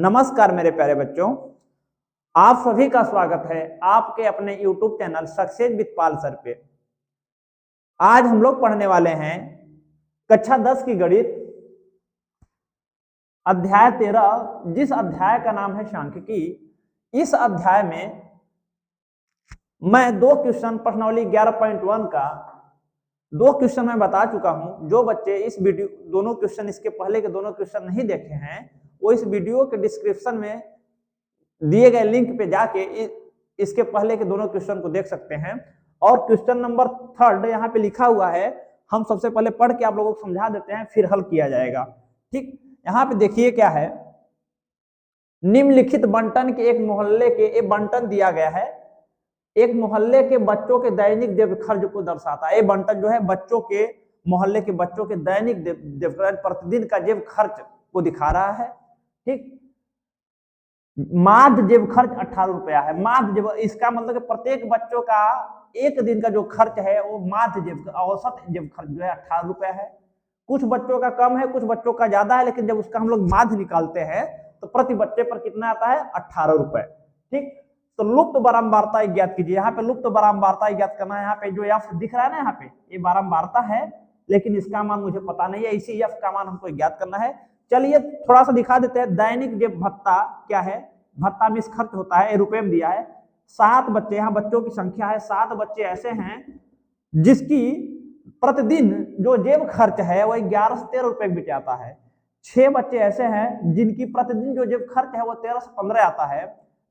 नमस्कार मेरे प्यारे बच्चों, आप सभी का स्वागत है आपके अपने YouTube channel success with Pal sir पे। आज हम लोग पढ़ने वाले हैं कक्षा 10 की गणित अध्याय 13, जिस अध्याय का नाम है सांख्यिकी। इस अध्याय में मैं दो क्वेश्चन प्रश्नावली 11.1 का दो क्वेश्चन मैं बता चुका हूं। जो बच्चे इस वीडियो दोनों क्वेश्चन इसके पहले के दोनों क्वेश्चन नहीं देखे हैं वो इस वीडियो के डिस्क्रिप्शन में दिए गए लिंक पे जाके इसके पहले के दोनों क्वेश्चन को देख सकते हैं। और क्वेश्चन नंबर 3 यहाँ पे लिखा हुआ है, हम सबसे पहले पढ़ के आप लोगों को समझा देते हैं, फिर हल किया जाएगा। ठीक, यहाँ पे देखिए क्या है। निम्नलिखित बंटन के एक मोहल्ले के एक बंटन दिया गया है, एक मोहल्ले के बच्चों के दैनिक जेब खर्च को दर्शाता है। ये बंटन जो है बच्चों के मोहल्ले के बच्चों के दैनिक जेब खर्च, प्रतिदिन का जेब खर्च को दिखा रहा है। ठीक, माध्य जेब खर्च 18 रुपया है। माध्य जेब, इसका मतलब कि प्रत्येक बच्चों का एक दिन का जो खर्च है वो माध्य जेब, औसत जेब खर्च जो है 18 रुपया है। कुछ बच्चों का कम है, कुछ बच्चों का ज्यादा है, लेकिन जब उसका हम लोग माध्य निकालते हैं तो प्रति बच्चे पर कितना आता है? 18 रुपए। ठीक, तो लुप्त बारंबारता ज्ञात कीजिए। यहाँ पे लुप्त बारंबारता ज्ञात करना है। यहाँ पे जो एफ दिख रहा है ना, यहाँ पे ये बारंबारता है, लेकिन इसका मान मुझे पता नहीं है, इसी एफ का मान हमको ज्ञात करना है। चलिए थोड़ा सा दिखा देते हैं। दैनिक जेब भत्ता क्या है? भत्ता में खर्च होता है, रुपए में दिया है। 7 बच्चे, यहाँ बच्चों की संख्या है 7 बच्चे ऐसे हैं जिसकी प्रतिदिन जो जेब खर्च है वह 11 से 13 रुपए बीच आता है। 6 बच्चे ऐसे हैं जिनकी प्रतिदिन जो जेब खर्च है वो 13 से 15 आता है।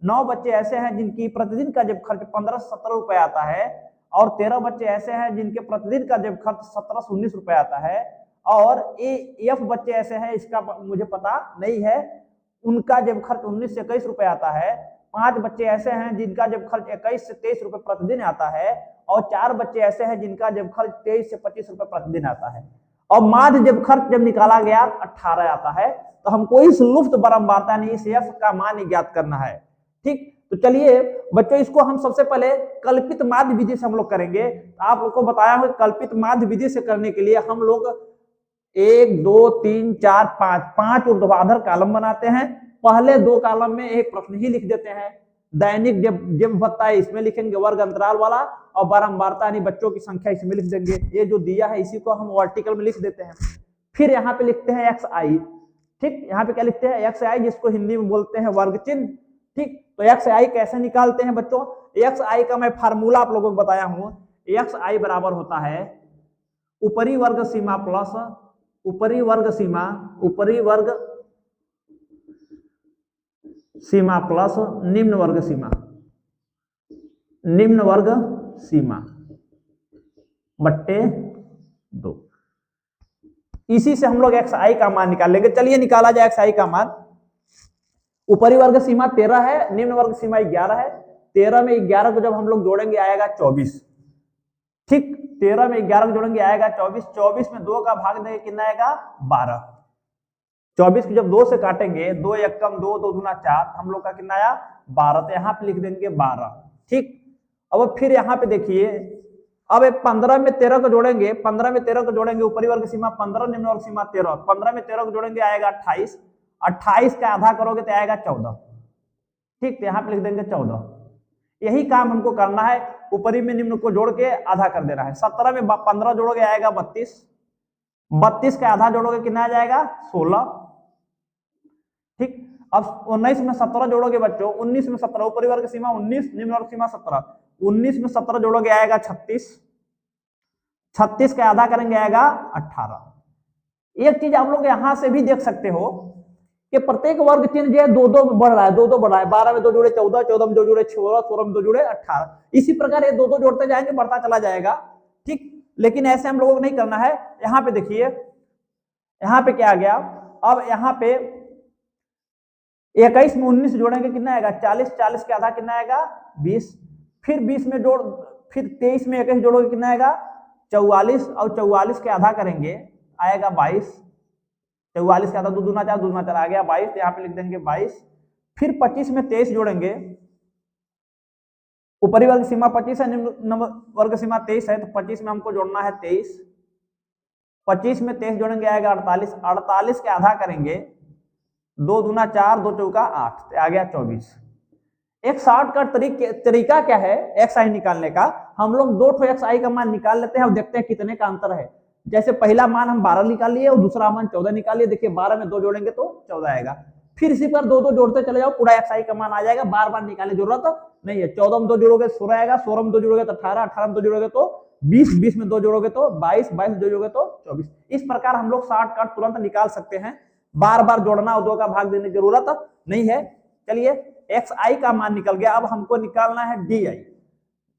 9 बच्चे ऐसे हैं जिनकी प्रतिदिन का जेब खर्च 15 से 17 रुपए आता है। और 13 बच्चे ऐसे हैं जिनके प्रतिदिन का जेब खर्च 17 से 19 रुपए आता है। और एफ बच्चे ऐसे हैं, इसका मुझे पता नहीं है, उनका जेब खर्च 19 से 21 रुपए आता है। 5 बच्चे ऐसे हैं जिनका जेब खर्च 21 से 23 रुपए प्रतिदिन आता है। और 4 बच्चे ऐसे हैं जिनका जेब खर्च 23 से 25 रुपए प्रतिदिन आता है। और माध्य जेब खर्च जब निकाला गया 18 आता है। तो हमको इस लुप्त बारंबारता यानी इस एफ का मान ज्ञात करना है। ठीक, तो चलिए बच्चों, इसको हम सबसे पहले कल्पित माध्य विधि से हम लोग करेंगे। आप लोग को बताया हूं कल्पित माध्य विधि से करने के लिए हम लोग 1 2 3 4 5 ऊर्ध्वाधर कॉलम बनाते हैं। पहले 2 कॉलम में एक प्रश्न ही लिख देते हैं। दैनिक जेब भत्ता है इसमें लिखेंगे वर्ग अंतराल वाला, और बारंबारता यानी बच्चों की संख्या इसमें लिख देंगे। ये जो दिया है इसी को हम वर्टिकल में लिख देते हैं। फिर यहाँ पे लिखते हैं एक्स आई। ठीक, यहाँ पे क्या लिखते हैं? एक्स आई, जिसको हिंदी में बोलते हैं वर्ग चिन्ह। ठीक, तो एक्स आई कैसे निकालते हैं बच्चों? एक्स आई का मैं फार्मूला आप लोगों को बताया हूं। एक्स आई बराबर होता है ऊपरी वर्ग सीमा प्लस ऊपरी वर्ग सीमा, ऊपरी वर्ग सीमा प्लस निम्न वर्ग सीमा, निम्न वर्ग सीमा बट्टे 2। इसी से हम लोग एक्स आई का मान निकाल लेंगे। चलिए निकाला जाए एक्स आई का मान। ऊपरी वर्ग सीमा 13 है, निम्न वर्ग सीमा 11 है। 13 में 11 को जब हम लोग जोड़ेंगे आएगा 24। ठीक, 13 में 11 को जोड़ेंगे आएगा 24। 24 में 2 का भाग देंगे कितना आएगा? 12। 24 को जब 2 से काटेंगे, 2 एकम 2, 2 दूना 4, हम लोग का कितना आया? 12। तो यहाँ पे लिख देंगे 12। ठीक, अब फिर यहाँ पे देखिए, अब 15 में 13 को जोड़ेंगे, 15 में 13 को जोड़ेंगे, ऊपरी वर्ग सीमा 15, निम्न वर्ग सीमा 13। 15 में 13 को जोड़ेंगे आएगा 28। 28 का आधा करोगे तो आएगा 14। ठीक, तो यहाँ पे लिख देंगे 14। यही काम हमको करना है, ऊपरी में निम्न को जोड़ के आधा कर देना है। 17 में 15 जोड़ोगे आएगा 32। 32 का आधा जोड़ोगे कितना आ जाएगा? 16। ठीक, अब 19 में 17 जोड़ोगे बच्चों, 19 में 17, ऊपरी वर्ग सीमा 19, निम्न वर्ग सीमा 17। 19 में 17 जोड़ोगे आएगा 36। 36 का आधा करेंगे आएगा 18। एक चीज आप लोग यहां से भी देख सकते हो कि प्रत्येक वर्ग चिन्ह जो है 2-2 बढ़ रहा है, 2-2 बढ़ रहा है। 12 में 2 जोड़े 14, 14 में 2 जोड़े 16, 16 में 2 जोड़े 18। इसी प्रकार ये 2-2 जोड़ते जाएंगे, बढ़ता चला जाएगा। ठीक, लेकिन ऐसे हम लोगों को नहीं करना है। यहाँ पे देखिए, यहाँ पे क्या आ गया? अब यहाँ पे 21 में 19 जोड़ेंगे कितना आएगा? 40। 40 के आधा कितना आएगा? 20। फिर 20 में जोड़, फिर 23 में 21 जोड़ोगे कितना आएगा? 44। और 44 के आधा करेंगे आएगा 22। 44 के आधा 2 दूना 4, 2 दूना 4 आ गया 22। यहाँ पे लिख देंगे 22। फिर 25 में 23 जोड़ेंगे, ऊपरी वर्ग सीमा 25 है, निम्न वर्ग सीमा 23 है, तो 25 में हमको जोड़ना है 23। 25 में 23 जोड़ेंगे आएगा 48। 48 के आधा करेंगे 2 दूना 4, 2 चौका 8, तो आ गया 24। एक शॉर्टकट तरीका क्या है एक्स आई निकालने का, हम लोग 2 ठो एक्स आई का मान निकाल लेते हैं और देखते हैं कितने का अंतर है। जैसे पहला मान हम 12 निकाल लिए और दूसरा मान 14 निकाल लिए, देखिए 12 में 2 जोड़ेंगे तो 14 आएगा। फिर इसी पर 2 2 जोड़ते चले जाओ, पूरा एक्स आई का मान आ जाएगा, बार बार निकालने की जरूरत नहीं है। 14 में 2 जोड़ोगे 16 आएगा, 16 में 2 जोड़ोगे तो 18, 18 में 2 जोड़ोगे तो 20, 20 में 2 जोड़ोगे तो 22, 22 में 2 जोड़ोगे तो 24। इस प्रकार हम लोग शॉर्टकट तुरंत निकाल सकते हैं, बार बार जोड़ना और 2 का भाग देने की जरूरत नहीं है। चलिए एक्स आई का मान निकल गया, अब हमको निकालना है डी आई।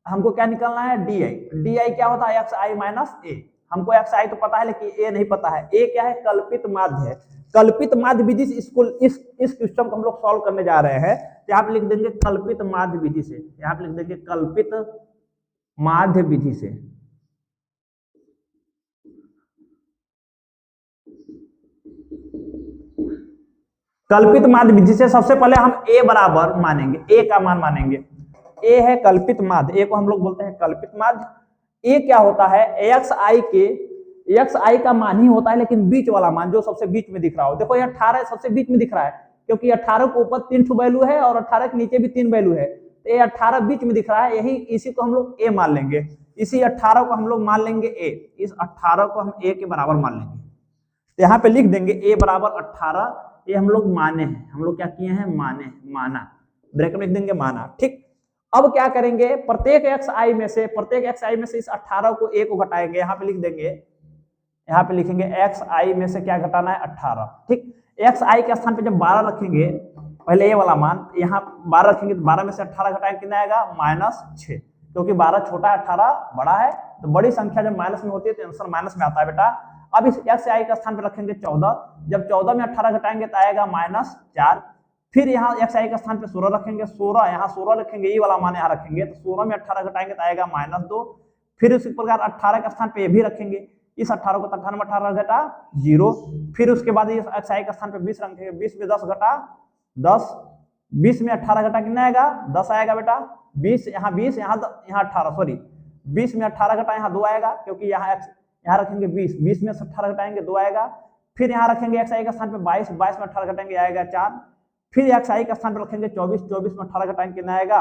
हमको क्या निकालना है डी आई। डी आई क्या होता है एक्स आई माइनस ए। हमको एक्स आई तो पता है लेकिन ए नहीं पता है। ए क्या है कल्पित माध्य है। कल्पित माध्य विधि से इस क्वेश्चन को हम लोग सॉल्व करने जा रहे हैं। यहाँ पे लिख देंगे कल्पित माध्य विधि से, यहाँ पे लिख देंगे कल्पित माध्य विधि से। कल्पित माध्य विधि से सबसे पहले हम a बराबर मानेंगे, a का मान मानेंगे। a है कल्पित माध्य, a को हम लोग बोलते हैं कल्पित माध्य। a क्या होता है एक्स आई का मान ही होता है, लेकिन बीच वाला मान जो सबसे बीच में दिख रहा हो। देखो ये 18 सबसे बीच में दिख रहा है, क्योंकि 18 के ऊपर 3 ठो वैल्यू है और 18 के नीचे भी 3 वैल्यू है, तो ये 18 बीच में दिख रहा है, यही इसी को हम लोग a मान लेंगे। इसी 18 को हम लोग मान लेंगे a, इस 18 को हम a के बराबर मान लेंगे। तो यहाँ पे लिख देंगे a बराबर 18, ये हम लोग माने हैं। हम लोग क्या किए हैं माना, ब्रैकेट में लिख देंगे माना। ठीक, अब क्या करेंगे प्रत्येक एक्स आई में से इस 18 को a को घटाएंगे। यहाँ पे लिख देंगे, यहाँ पे लिखेंगे एक्स आई में से क्या घटाना है 18। ठीक, एक्स आई के स्थान पे जब 12 रखेंगे, पहले ये वाला मान यहाँ 12 रखेंगे तो 12 में से 18 घटाएंगे कितना आएगा -6, क्योंकि 12 छोटा है 18 बड़ा है, तो बड़ी संख्या जब माइनस में होती है तो आंसर माइनस में आता है बेटा। अब इस एक्स आई का स्थान पे रखेंगे 14, जब 14 में 18 घटाएंगे तो आएगा -4। फिर यहाँ एक्स आई का स्थान पे 16 रखेंगे, 16 यहाँ 16 रखेंगे, ये वाला मान यहाँ रखेंगे, तो 16 में 18 घटाएंगे तो आएगा -2। फिर उसी प्रकार 18 के स्थान पे ये भी रखेंगे, इस 18 को 18 में 18 घटा 0। फिर उसके बाद इस एक्स आई का स्थान पे 20 रखेंगे, 20 में 10 घटा 10, 20 में 18 घटा कितना आएगा 10 आएगा बेटा। 20 यहाँ 18 सॉरी 20 में 18 घटा यहाँ 2 आएगा, क्योंकि यहाँ रखेंगे 20, 20 में 18 घटाएंगे 2 आएगा। फिर यहाँ रखेंगे एक्स आई का स्थान पे 22, 22 में 18 घटाएंगे आएगा 4। फिर एक्स आई का स्थान पे रखेंगे 24, 24 में 18 घटाएंगे कितना आएगा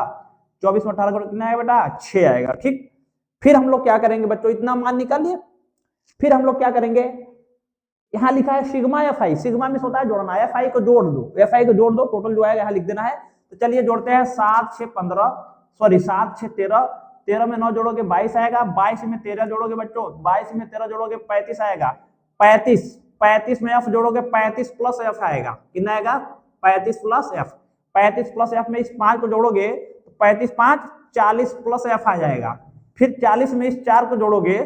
24 में 18 कितना आएगा बेटा 6 आएगा। ठीक, फिर हम लोग क्या करेंगे बच्चों, इतना मान निकाल लिए। फिर हम लोग क्या करेंगे, यहाँ लिखा है सिग्मा एफ आई, सिग्मा में होता है जोड़ना, एफ आई को जोड़ दो, एफ आई को जोड़ दो, टोटल जो आएगा यहाँ लिख देना है। तो चलिए जोड़ते हैं 7 6 15 सॉरी 7 6 13, 13 में 9 जोड़ोगे 22 आएगा, 22 में 13 जोड़ोगे बच्चों, 22 में 13 जोड़ोगे 35 आएगा, 35 में एफ जोड़ोगे 35 प्लस एफ आएगा, कितना आएगा 35 प्लस एफ। 35 प्लस एफ में इस 5 को जोड़ोगे तो 35 5 40 प्लस एफ आ जाएगा। फिर 40 में इस 4 को जोड़ोगे,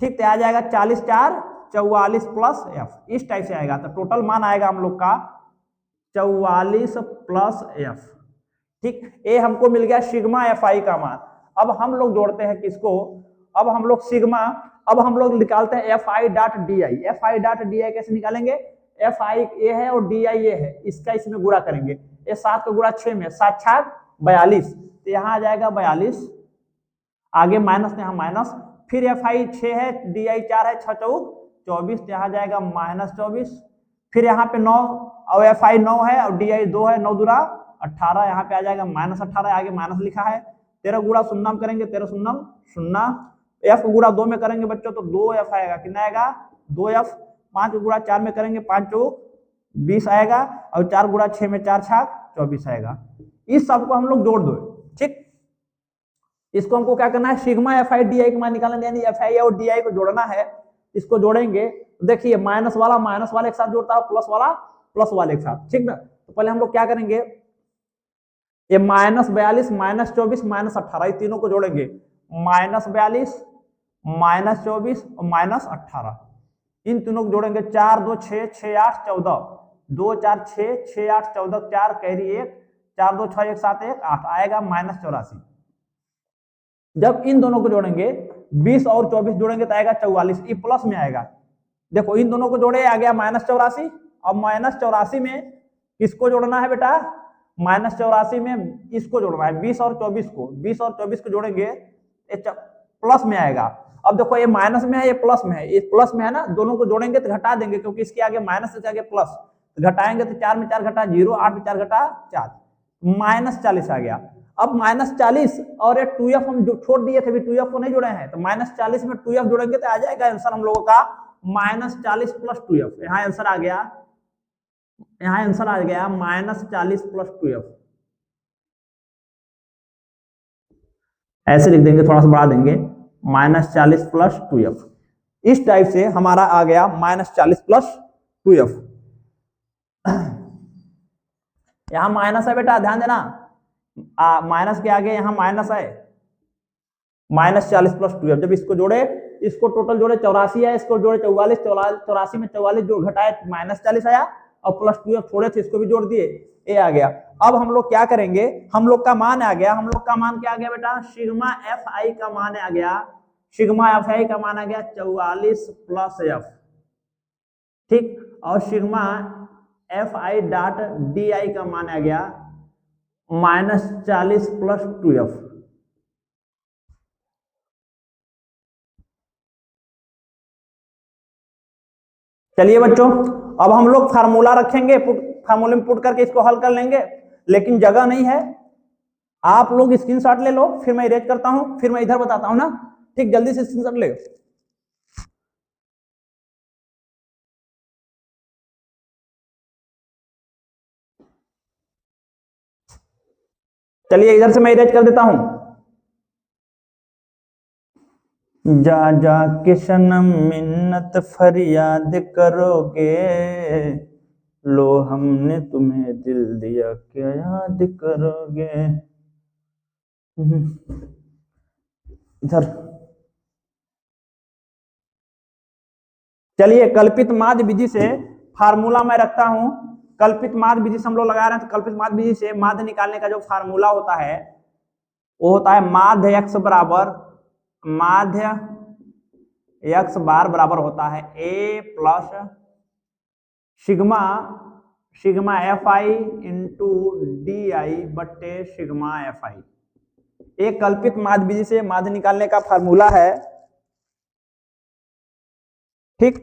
ठीक, तो आ जाएगा 40 4 44 प्लस एफ, इस टाइप से आएगा। तो टोटल मान आएगा हम लोग का 44 प्लस एफ। ठीक, ये हमको मिल गया सिग्मा एफ आई का मान। अब हम लोग जोड़ते हैं किसको, अब हम लोग सिग्मा, अब हम लोग निकालते हैं F i dot d I. F i dot d आई कैसे निकालेंगे, एफ आई ये है और डी आई ये है, इसका इसमें गुणा करेंगे। ये 7 को गुणा 6 में 7 7 42, तो यहाँ आ जाएगा 42, आगे माइनस यहाँ माइनस। फिर एफ आई 6 है, डी आई 4 है, 6 4 24, तो यहाँ जाएगा -24। फिर यहाँ पे 9 और एफ आई 9 है और डी आई 2 है, 9 दूरा 18, यहाँ पे आ जाएगा -18, आगे माइनस लिखा है। 13 गुणा 0 करेंगे, 13 0 0, एफ गुणा 2 में करेंगे बच्चों तो 2 एफ आएगा, कितना आएगा 2 एफ। 5 गुणा 4 में करेंगे 5 2 20 आएगा, और 4 गुणा 6 में 4 6 24 आएगा। इस सबको हम लोग जोड़ दो। ठीक, इसको हमको क्या करना है, sigma f I D I का मान निकालना, यानी एफ आई और डी आई को जोड़ना है। इसको जोड़ेंगे, देखिए माइनस वाला एक साथ जोड़ता है, प्लस वाला एक साथ। ठीक ना, तो पहले हम लोग क्या करेंगे, ये -42 -24 -18 ये तीनों को जोड़ेंगे, -42 -24 और -18, इन तीनों को जोड़ेंगे। 4 2 6 6 8 14, 2 4 6 6 8 14, 4 कैरी 1, 4 2 6 1 7 1 8 आएगा -84। जब इन दोनों को जोड़ेंगे 20 और 24 जोड़ेंगे तो आएगा 44, ये प्लस में आएगा। देखो इन दोनों को जोड़े आ गया -84, और -84 में किसको जोड़ना है बेटा, -84 में इसको जोड़ना है 20 और 24 को, 20 और 24 को जोड़ेंगे प्लस में आएगा। अब देखो ये माइनस में है, ये प्लस में है, ये प्लस में है ना, दोनों को जोड़ेंगे तो घटा देंगे, क्योंकि इसके आगे माइनस, इसके आगे प्लस, तो घटाएंगे तो 4 में 4 घटा 0, 8 में 4 घटा 4, -40 आ गया। अब -40 और ये 2f हम जो छोड़ दिए थे, अभी 2f को नहीं जोड़े हैं, तो -40 में 2f जोड़ेंगे तो आ जाएगा आंसर हम लोगों का -40 + 2f। यहाँ आंसर आ गया, यहाँ आंसर आ गया -40 + 2f। ऐसे लिख देंगे, थोड़ा सा बढ़ा देंगे, -40 + 2f। इस टाइप से हमारा आ गया -40 + 2f। यहां माइनस है बेटा, ध्यान देना, माइनस के आगे यहाँ माइनस है, -40 + 2f। जब इसको जोड़े, इसको टोटल जोड़े 84 है, इसको जोड़े 44, 84 में 44 जो घटाए -40 आया, और +2f छोड़े थे इसको भी जोड़ दिए, ये आ गया। अब हम लोग क्या करेंगे, हम लोग का मान आ गया, हम लोग का मान क्या आ गया बेटा, सिग्मा fi का मान आ गया, सिग्मा fi का मान आ गया 44 + f, ठीक, और सिग्मा fi.di का मान आ गया -40 + 2f। चलिए बच्चों, अब हम लोग फार्मूला रखेंगे, फार्मूले में पुट करके इसको हल कर लेंगे, लेकिन जगह नहीं है, आप लोग स्क्रीनशॉट ले लो, फिर मैं इरेज करता हूं, फिर मैं इधर बताता हूं ना, ठीक, जल्दी से स्क्रीनशॉट ले। चलिए इधर से मैं इरेज कर देता हूं। जा जा के सनम मिन्नत फरियाद करोगे, लो हमने तुम्हें दिल दिया क्या याद करोगे। इधर चलिए, कल्पित माध्य विधि से फार्मूला मैं रखता हूं, कल्पित माध्य विधि से हम लोग लगा रहे हैं, तो कल्पित माध्य विधि से माध्य निकालने का जो फार्मूला होता है वो होता है माध्य x बराबर, माध्य x बार बराबर होता है a + sigma fi into di बट्टे सिग्मा fi। एक कल्पित माध्य विधि से माध्य निकालने का फार्मूला है, ठीक।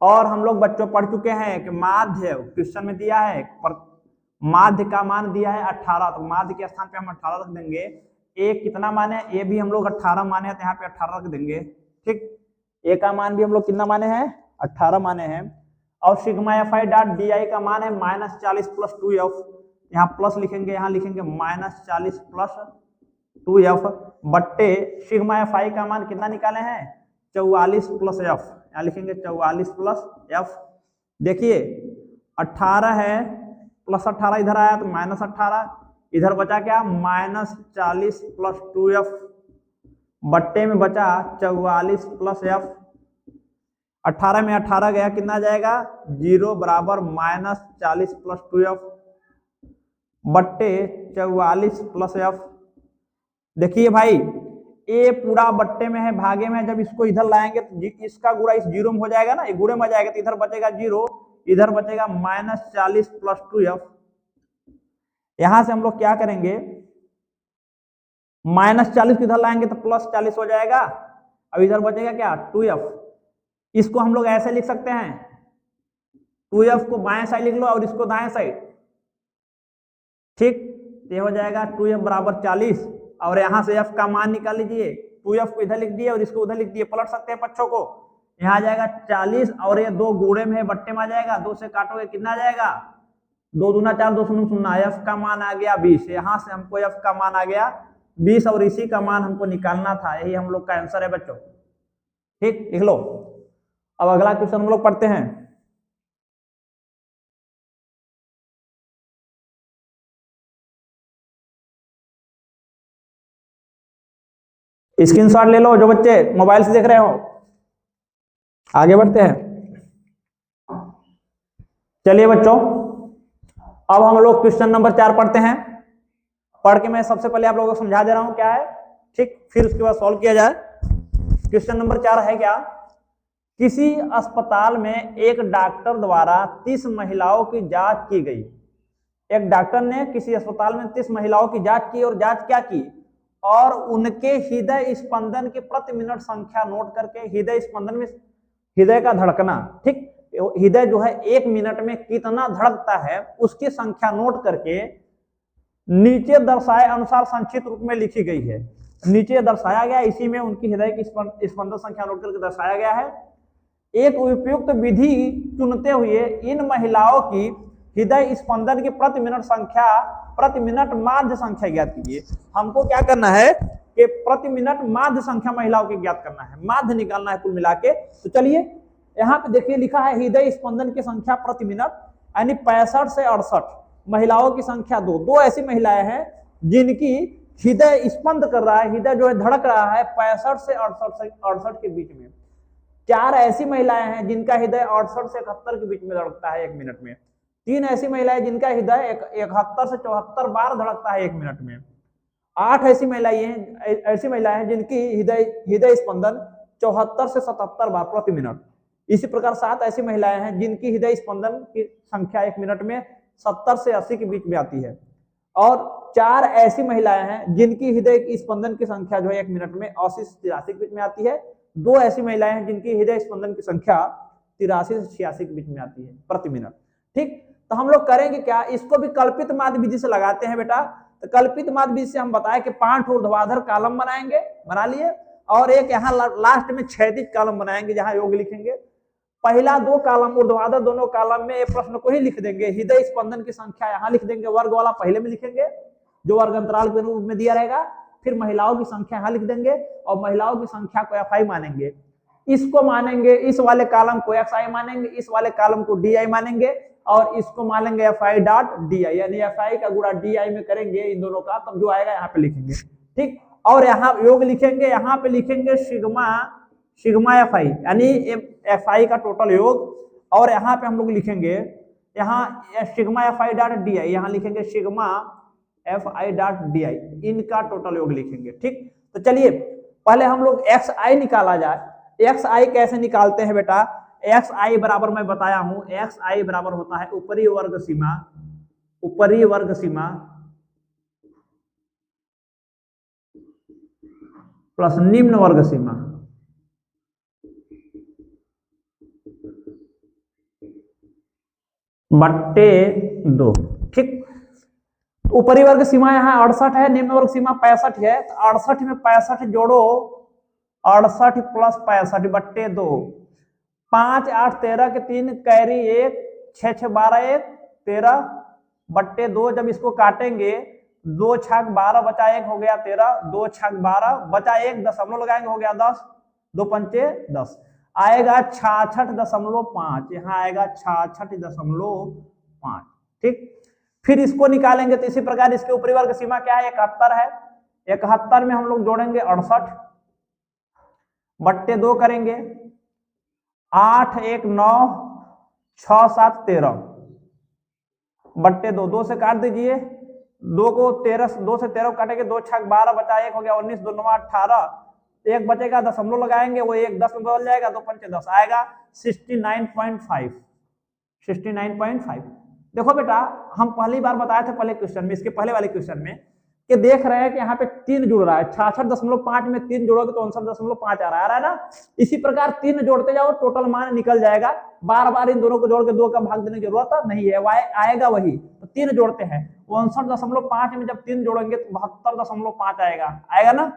और हम लोग बच्चों पढ़ चुके हैं कि माध्य क्वेश्चन में दिया है, माध्य का मान दिया है 18, तो माध्य के स्थान पे हम 18 रख देंगे। ए कितना माने, ए भी हम लोग 18 माने हैं, तो यहाँ पे 18 रख देंगे, ठीक। ए का मान भी हम लोग कितना माने हैं, 18 माने हैं। और सिग्मा fi.di का मान है -40 + 2f, यहाँ प्लस लिखेंगे, यहाँ लिखेंगे -40 + 2f बट्टे सिग्मा fi का मान कितना निकाले हैं, 44 + f, यहाँ लिखेंगे 44 + f। देखिए 18 है, +18 इधर आया तो -18, इधर बचा क्या, -40 + 2f बट्टे में बचा 44 + f। 18 में 18 गया, कितना आ जाएगा, 0 बराबर -40 + 2f बट्टे 44 + f। देखिए भाई, ए पूरा बट्टे में है, भागे में है, जब इसको इधर लाएंगे तो इसका गुणा इस 0 में हो जाएगा ना, ये गुणे में आ जाएगा, तो इधर बचेगा 0, इधर बचेगा -40 + 2f। यहां से हम लोग क्या करेंगे, -40 इधर लाएंगे तो +40 हो जाएगा, अब इधर बचेगा क्या, 2f। इसको हम लोग ऐसे लिख सकते हैं, 2f को बाएं साइड लिख लो और इसको दाएं साइड, ठीक, ये हो जाएगा 2f बराबर 40, और यहां से f का मान निकाल लीजिए, 2f को इधर लिख दिए और इसको उधर लिख दिए, पलट सकते हैं पक्षों को, यहाँ आ जाएगा 40 और ये 2 गुणे में है, बट्टे में आ जाएगा, 2 से काटोगे कितना आ जाएगा, 2 दूना 4, 2 शून्य शून्य, f का मान आ गया 20, यहाँ से हमको f का मान आ गया 20 और इसी का मान हमको निकालना था, यही हम लोग का आंसर है बच्चों, ठीक, लिख लो। अब अगला क्वेश्चन हम लोग पढ़ते हैं। स्क्रीनशॉट ले लो जो बच्चे मोबाइल से देख रहे हो, आगे बढ़ते हैं। चलिए बच्चों, अब हम लोग क्वेश्चन नंबर 4 पढ़ते हैं। पढ़ के मैं सबसे पहले आप लोगों को समझा दे रहा हूं क्या है, ठीक, फिर उसके बाद सॉल्व किया जाए। क्वेश्चन नंबर 4 है क्या, किसी अस्पताल में एक डॉक्टर द्वारा 30 महिलाओं की जांच की गई। एक डॉक्टर ने किसी अस्पताल में 30 महिलाओं की जांच की, और जांच क्या की, और उनके हृदय स्पंदन की प्रति मिनट संख्या नोट करके, हृदय स्पंदन में हृदय का धड़कना, ठीक, हृदय जो है 1 मिनट में कितना धड़कता है उसकी संख्या नोट करके नीचे दर्शाए अनुसार संक्षिप्त रूप में लिखी गई है। नीचे दर्शाया गया, इसी में उनकी हृदय की स्पंदन संख्या नोट करके दर्शाया गया है। एक उपयुक्त विधि चुनते हुए इन महिलाओं की हृदय स्पंदन की प्रति मिनट संख्या, प्रति मिनट माध्य संख्या ज्ञात कीजिए। हमको क्या करना है कि प्रति मिनट माध्य संख्या महिलाओं की ज्ञात करना है, माध्य निकालना है कुल मिला के। तो चलिए यहाँ पे देखिए लिखा है हृदय स्पंदन की संख्या प्रति मिनट, यानी 65 से 68। महिलाओं की संख्या दो ऐसी महिलाएं हैं जिनकी हृदय स्पंद कर रहा है, हृदय जो है धड़क रहा है 65 से 68 के बीच में। 4 ऐसी महिलाएं हैं जिनका हृदय 68 से 71 के बीच में धड़कता है 1 मिनट में। 3 ऐसी महिलाएं जिनका हृदय 71 से 74 बार धड़कता है 1 मिनट में। 8 ऐसी महिलाएं हैं जिनकी हृदय स्पंदन 74 से 77 बार प्रति मिनट। इसी प्रकार 7 ऐसी महिलाएं हैं जिनकी हृदय स्पंदन की संख्या 1 मिनट में 70 से 80 के बीच में आती है। और 4 ऐसी महिलाएं हैं जिनकी हृदय स्पंदन की संख्या जो है 1 मिनट में 80 से 83 के बीच में आती है। 2 ऐसी महिलाएं हैं जिनकी हृदय स्पंदन की संख्या 83 से 86 के बीच में आती है प्रति मिनट। ठीक, तो हम लोग करेंगे क्या, इसको भी कल्पित माध्य विधि से लगाते हैं बेटा। तो कल्पित माध्य विधि से हम बताएं कि 5 ऊर्ध्वाधर कॉलम बनाएंगे, बना लिए, और एक यहाँ लास्ट में क्षैतिज कॉलम बनाएंगे जहां योग लिखेंगे। पहला 2 कॉलम ऊर्ध्वाधर दोनों कॉलम में एक प्रश्न को ही लिख देंगे, हृदय स्पंदन की संख्या यहाँ लिख देंगे, वर्ग वाला पहले में लिखेंगे जो वर्ग अंतराल के रूप में दिया रहेगा। फिर महिलाओं की संख्या यहाँ लिख देंगे और महिलाओं की संख्या को FI मानेंगे। इसको मानेंगे, इस वाले कॉलम को XI मानेंगे, इस वाले कॉलम को DI मानेंगे, और इसको मानेंगे FI डॉट DI, यानी FI का गुणा DI में करेंगे इन दोनों का, तब जो आएगा यहाँ पे लिखेंगे। ठीक, और यहाँ योग लिखेंगे, यहाँ पे लिखेंगे सिग्मा FI, यानी FI का टोटल योग, और यहाँ पे हम लोग लिखेंगे यहाँ सिग्मा FI डॉट DI, यहाँ लिखेंगे सिग्मा FI डॉट DI, इनका टोटल योग लिखेंगे। ठीक, तो चलिए पहले हम लोग XI निकाला जाए। XI कैसे निकालते हैं बेटा, XI बराबर मैं बताया हूं, XI बराबर होता है ऊपरी वर्ग सीमा प्लस निम्न वर्ग सीमा बट्टे 2। ठीक, ऊपरी वर्ग सीमा यहाँ 68 है, निम्न वर्ग सीमा 65 है। तो 68 में 65 जोड़ो, 68 प्लस 65 बट्टे 2। 5 8 13 के 3 कैरी 1, 6 6 12 1 13 बट्टे 2। जब इसको काटेंगे 2 छक 12 बचा 1 हो गया 13, 2 छक 12 बचा 1 दशमलव लगाएंगे हो गया 10, 2 पंचे 10, आएगा 66.5, यहाँ आएगा 66.5। ठीक, फिर इसको निकालेंगे तो इसी प्रकार इसके ऊपरी वर्ग सीमा क्या है, 71 है। 71 में हम लोग जोड़ेंगे 68 बट्टे 2 करेंगे, 8 1 9 6 7 13 बट्टे 2, 2 से काट दीजिए, 2 को 13, 2 से 13 काटेंगे, 2 छक 12 बचा 1 हो गया 19, 2 9 18, 1 बचेगा दशमलव लगाएंगे, वो 1 10 में बदल जाएगा, 2 पंचे 10, आएगा 69.5। देखो बेटा, हम पहली बार बताए थे पहले क्वेश्चन में, इसके पहले वाले क्वेश्चन में, कि देख रहे हैं कि यहाँ पे 3 जुड़ रहा है, 66.5 में 3 जोड़ोगे तो 59.5 आ रहा है ना। इसी प्रकार 3 जोड़ते जाओ, टोटल मान निकल जाएगा। बार बार इन दोनों को जोड़ के 2 का भाग देने की जरूरत नहीं है, आएगा वही। तो 3 जोड़ते हैं, 59.5 में जब 3 जोड़ेंगे तो 72.5 आएगा ना।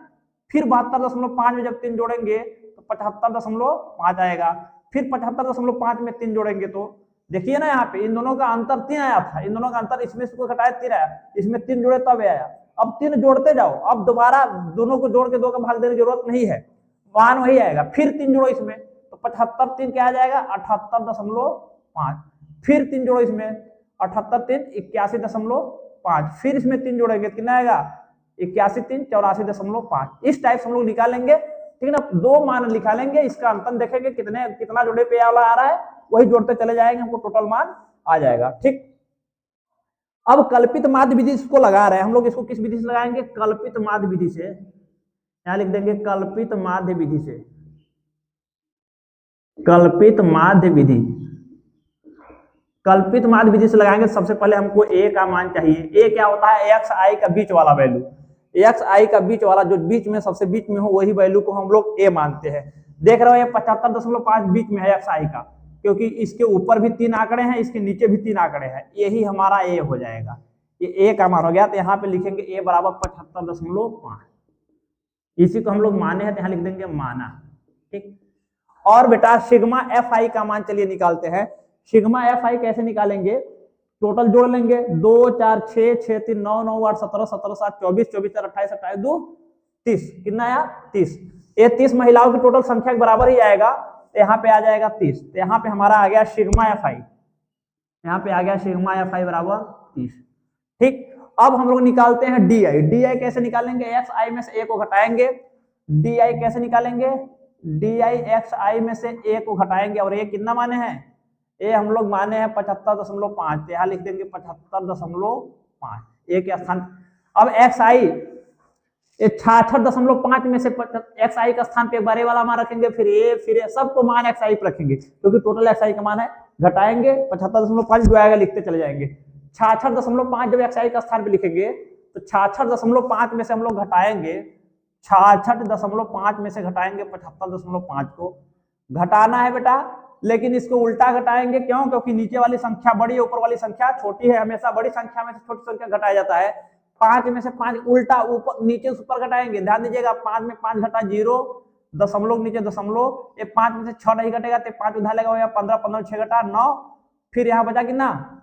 फिर 72.5 में जब 3 जोड़ेंगे तो 75.5 आएगा। फिर 75.5 में 3 जोड़ेंगे तो देखिए ना, यहाँ पे इन दोनों का अंतर 3 आया था, इन दोनों का अंतर, इसमें से कोई घटाया 3 आया, इसमें 3 जोड़े तब आया। अब 3 जोड़ते जाओ, अब दोबारा दोनों को जोड़ के 2 का भाग देने की जरूरत नहीं है, मान वही आएगा। फिर 3 जोड़ो इसमें तो 75 3 क्या आ जाएगा, 78.5। फिर 3 जोड़ो इसमें, 78 3 81.5। फिर इसमें 3 जोड़ेंगे कितना आएगा, 81 3 84.5। इस टाइप से हम लोग निकालेंगे। ठीक ना, 2 मान निकालेंगे, इसका अंतर देखेंगे कितना जोड़े पे वाला आ रहा है, वही जोड़ते चले जाएंगे, हमको टोटल मान आ जाएगा। ठीक, अब कल्पित माध्य विधि इसको लगा रहे हैं हम लोग, इसको किस विधि से लगाएंगे, कल्पित माध्य विधि से। यहां लिख देंगे कल्पित माध्य विधि से, कल्पित माध्य विधि। कल्पित माध्य विधि से लगाएंगे, सबसे पहले हमको A का मान चाहिए। A क्या होता है, XI का बीच वाला वैल्यू, XI का बीच वाला, जो बीच में सबसे बीच में हो वही वैल्यू को हम लोग A मानते हैं। देख रहे हो ये 75.5 बीच में है XI का, क्योंकि इसके ऊपर भी 3 आंकड़े हैं, इसके नीचे भी 3 आंकड़े हैं, यही हमारा ए हो जाएगा। ये ए का मान हो गया, तो यहाँ पे लिखेंगे ए बराबर 75.5। इसी को हम लोग माने हैं तो यहाँ लिख देंगे माना। ठीक, और बेटा सिग्मा एफ आई का मान चलिए निकालते हैं। सिग्मा एफ आई कैसे निकालेंगे, टोटल जोड़ लेंगे 2 4 6 6 3 9 9 8 17 17 7 24 24 4 28 28 2 30, कितना आया 30। ये 30 महिलाओं की टोटल संख्या के बराबर ही आएगा, तो यहाँ पे आ जाएगा 30। तो यहाँ पे हमारा आ गया सिग्मा एफ आई, यहाँ पे आ गया सिग्मा एफ आई बराबर 30। ठीक, अब हम लोग निकालते हैं डी आई। डी आई कैसे निकालेंगे, एक्स आई में से ए को घटाएंगे। डी आई कैसे निकालेंगे, डी आई एक्स आई में से ए को घटाएंगे, और ए कितना माने हैं, ए हम लोग माने हैं 75.5, यहाँ लिख देंगे 75.5 ए के स्थान। अब एक्स आई 66.5 में से एक्स आई का स्थान पे बड़े वाला मान रखेंगे, फिर ए सबको मान एक्स आई पे रखेंगे, क्योंकि टोटल एक्स आई का मान है। घटाएंगे 75.5 जो आएगा लिखते चले जाएंगे। 66.5 जब एक्स आई का स्थान पे लिखेंगे तो 66.5 में से हम लोग घटाएंगे, 66.5 में से घटाएंगे 75.5 को। घटाना है बेटा, लेकिन इसको उल्टा घटाएंगे, क्यों, क्योंकि नीचे वाली संख्या बड़ी है, ऊपर वाली संख्या छोटी है। हमेशा बड़ी संख्या में से छोटी संख्या घटाया जाता है। 5 में से 5 उल्टा ऊपर नीचे से ऊपर घटाएंगे। ध्यान दीजिएगा, 5 में 5 घटा 0, दशमलव नीचे दशमलव, ये 5 में से 6 नहीं घटेगा तो 5 उधर लगा, 15 15 6 घटा 9, फिर यहाँ बचा कितना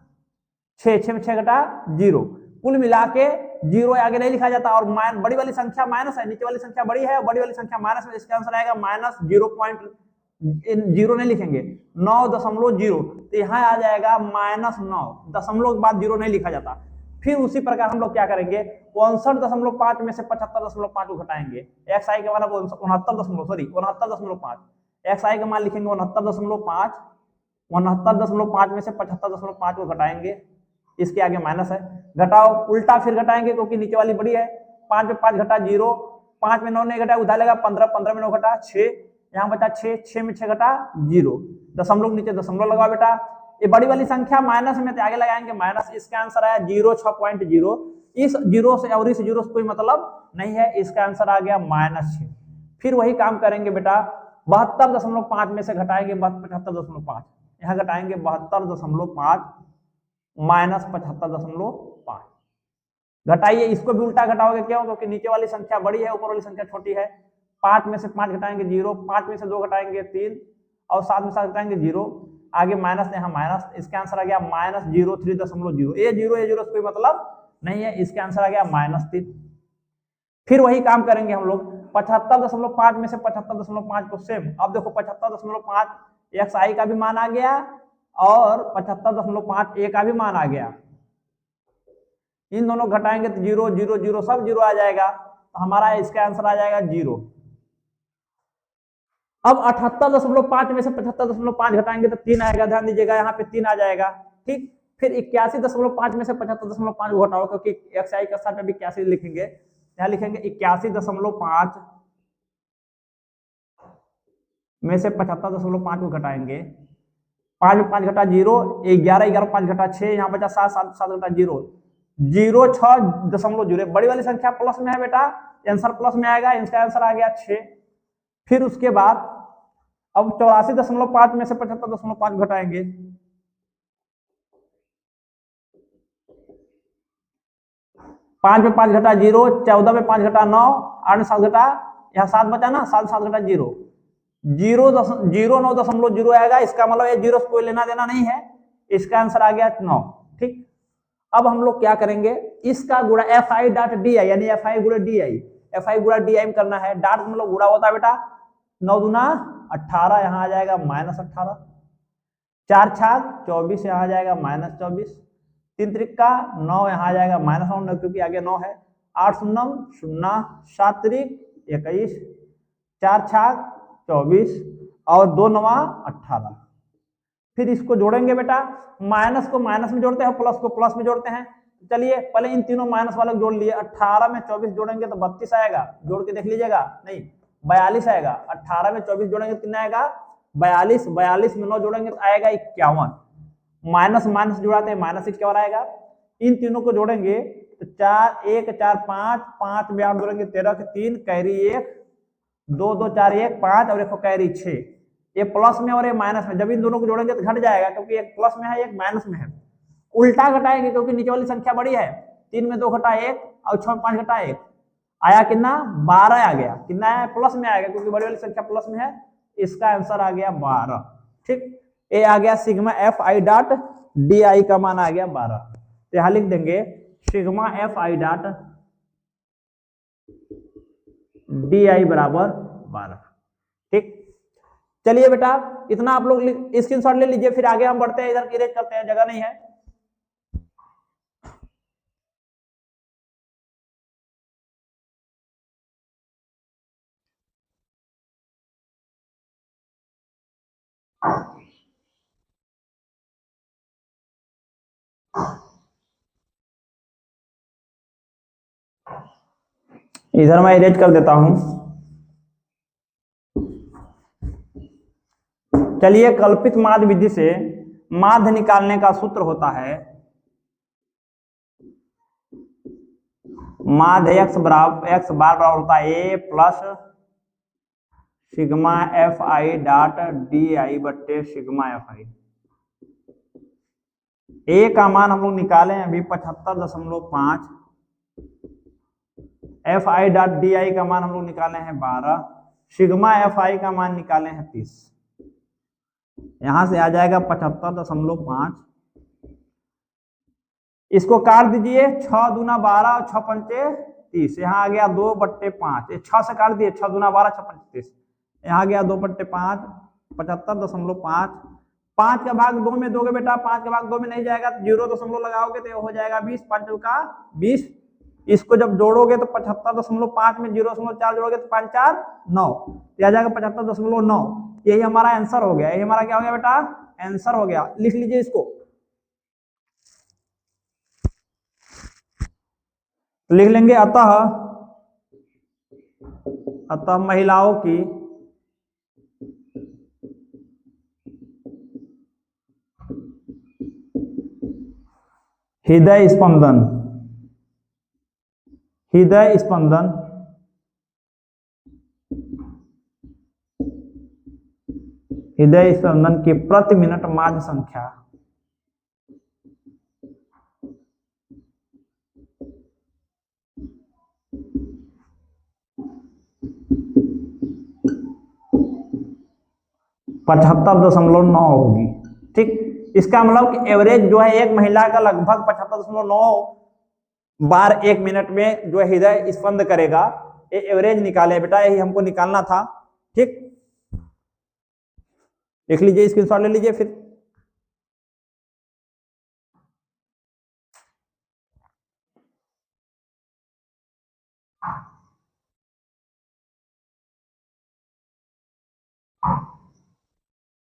6, 6 में 6 घटा 0। कुल मिला के 0 आगे नहीं लिखा जाता, और बड़ी वाली संख्या माइनस है, नीचे वाली संख्या बड़ी है और बड़ी वाली संख्या माइनस है, इसका आंसर आएगा माइनस 0 नहीं लिखेंगे 9.0, तो यहाँ आ जाएगा -9, दशमलव के बाद 0 नहीं लिखा जाता। फिर उसी प्रकार हम लोग क्या करेंगे, 59.5 में से 75.5 को घटाएंगे। एक्स आई का मान 69.5, एक्स आई का मान लिखेंगे 69.5, 69.5 में से 75.5 को घटाएंगे, इसके आगे माइनस है। घटाओ, उल्टा फिर घटाएंगे, क्योंकि नीचे वाली बड़ी है। 5 में 5 घटा 0, 5 में 9 नहीं घटा, उधर लगा 15, 15 में 9 घटा 6, यहाँ बचा 6, 6 में 6 घटा 0, दशमलव नीचे दशमलव लगाओ बेटा। ये बड़ी वाली संख्या माइनस में, तो आगे लगाएंगे माइनस, इसका आंसर आया 06.0। इस 0 से और इस 0 से कोई मतलब नहीं है, इसका आंसर आ गया -6। फिर वही काम करेंगे बेटा, 72.5 में से घटाएंगे 75.5, यहाँ घटाएंगे 72.5 माइनस 75.5। घटाइए, इसको भी उल्टा घटाओगे, क्यों, क्योंकि नीचे वाली संख्या बड़ी है, ऊपर वाली संख्या छोटी है। 5 में से 5 घटाएंगे 0, 5 में से 2 घटाएंगे 3, और 7 में 7 घटाएंगे 0, आगे माइनस, यहाँ माइनस, इसका आंसर आ गया -03.0। ये 0 से कोई मतलब नहीं है, इसका आंसर आ गया -3। फिर वही काम करेंगे हम लोग, 75.5 में से 75.5 को सेम। अब देखो 75.5 एक्स आई का भी मान आ गया, और 75.5 ए का भी मान आ गया। इन दोनों घटाएंगे तो 0 0 0 सब 0 आ जाएगा, तो हमारा इसका आंसर आ जाएगा 0। अब 78.5 में से 75.5 घटाएंगे तो 3 आएगा, ध्यान दीजिएगा यहाँ पे 3 आ जाएगा। ठीक, फिर 81.5 में से 75.5 को घटाओ, क्योंकि एक्स आई का साथ में 81 लिखेंगे, यहाँ लिखेंगे 81.5 में से 75.5 को घटाएंगे। 5 में 5 घटा 0, 11 11 5 घटा 6, यहाँ बचा 7 7 7 घटा 0, 06.0। बड़ी वाली संख्या प्लस में है बेटा, आंसर प्लस में आएगा, इसका आंसर आ गया 6। फिर उसके बाद अब 84.5 में से 75.5 घटाएंगे, 5 में 5 घटा 0, 14 में 5 घटा 9, 8 में 7 घटा, यहाँ 7 बचा ना, 7 7 घटा 0, 0.9 आएगा। इसका मतलब ये 0 से कोई लेना देना नहीं है, इसका आंसर आ गया 9। ठीक, अब हम लोग क्या करेंगे, इसका गुणा एफ आई डॉट डी आई, यानी एफ आई गुणा डी आई, एफ आई गुणा डी आई में करना है। डॉट मतलब गुणा होता है बेटा, 9 दूना 18, यहाँ आ जाएगा -18, 4 छाक 24, यहाँ आ जाएगा -24, 3 त्रिका 9, यहाँ आ जाएगा -9, क्योंकि आगे 9 है। 8 शून्य 0, 7 त्रिक 21, 4 छाक 24, और 2 9 18। फिर इसको जोड़ेंगे बेटा, माइनस को माइनस में जोड़ते हैं, प्लस को प्लस में जोड़ते हैं। चलिए पहले इन तीनों माइनस वाले जोड़ लिए। 18 में 24 जोड़ेंगे तो 32 आएगा, जोड़ के देख लीजिएगा, नहीं 42 आएगा। 18 में 24 जोड़ेंगे तो कितना आएगा 42, 42 में 9 जोड़ेंगे तो आएगा 51, माइनस माइनस जुड़ाते हैं -51 आएगा। इन तीनों को जोड़ेंगे तो 4 1 4 5, 5 में 8 जोड़ेंगे 13 के 3, कैरी 1, 2 2 4 1 5, और एक कैरी 6, ये प्लस में और ये माइनस में, जब इन दोनों को जोड़ेंगे तो घट जाएगा, क्योंकि एक प्लस में है एक माइनस में है। उल्टा घटाएंगे क्योंकि नीचे वाली संख्या बड़ी है, 3 में 2 घटा 1 और 6 में 5 घटा 1, आया कितना 12 आ गया। कितना है प्लस में आएगा क्योंकि बड़ी वाली संख्या प्लस में है, इसका आंसर आ गया 12। ठीक, ये आ गया sigma f i dot d आई का मान आ गया 12। तो यहां लिख देंगे sigma f i dot d आई बराबर 12। ठीक, चलिए बेटा इतना आप लोग स्क्रीनशॉट ले लीजिए, फिर आगे हम बढ़ते हैं, इधर इरेज करते हैं, जगह नहीं है। इधर मैं इरेज कर देता हूं। चलिए, कल्पित माध्य विधि से माध्य निकालने का सूत्र होता है माध्य एक्स बार होता है A plus sigma f i dot d i बट्टे सिग्मा एफ आई। ए का मान हम लोग निकाले हैं अभी 75.5, एफ आई डॉट डी आई का मान हम लोग निकाले हैं 12, सिग्मा एफ आई का मान निकाले हैं 30। यहां से आ जाएगा 75.5, इसको काट दीजिए, 6 दूना 12 और 6 पंचे 30, यहाँ आ गया 2/5, 6 से काट दिए, 6 दूना 12 6 पंचे 30, यहाँ आ गया 2/5, 75.5, 5 का भाग 2 में दोगे बेटा, 5 का भाग 2 में नहीं जाएगा, 0 लगाओगे तो हो जाएगा 20, 5 का 20। इसको जब जोड़ोगे तो 75.5 में 0.4 जोड़ोगे तो 5 4 9, आ जाएगा 75.9। यही हमारा आंसर हो गया, यही हमारा क्या हो गया बेटा, आंसर हो गया। लिख लीजिए इसको, लिख लेंगे अतः महिलाओं की हृदय स्पंदन की प्रति मिनट माध्य संख्या (75.9 होगी। ठीक, इसका मतलब कि एवरेज जो है एक महिला का लगभग 75.9 बार 1 मिनट में जो है हृदय स्पंद करेगा। ये एवरेज निकाले बेटा, यही हमको निकालना था। ठीक, देख लीजिए, स्क्रीनशॉट ले लीजिए फिर।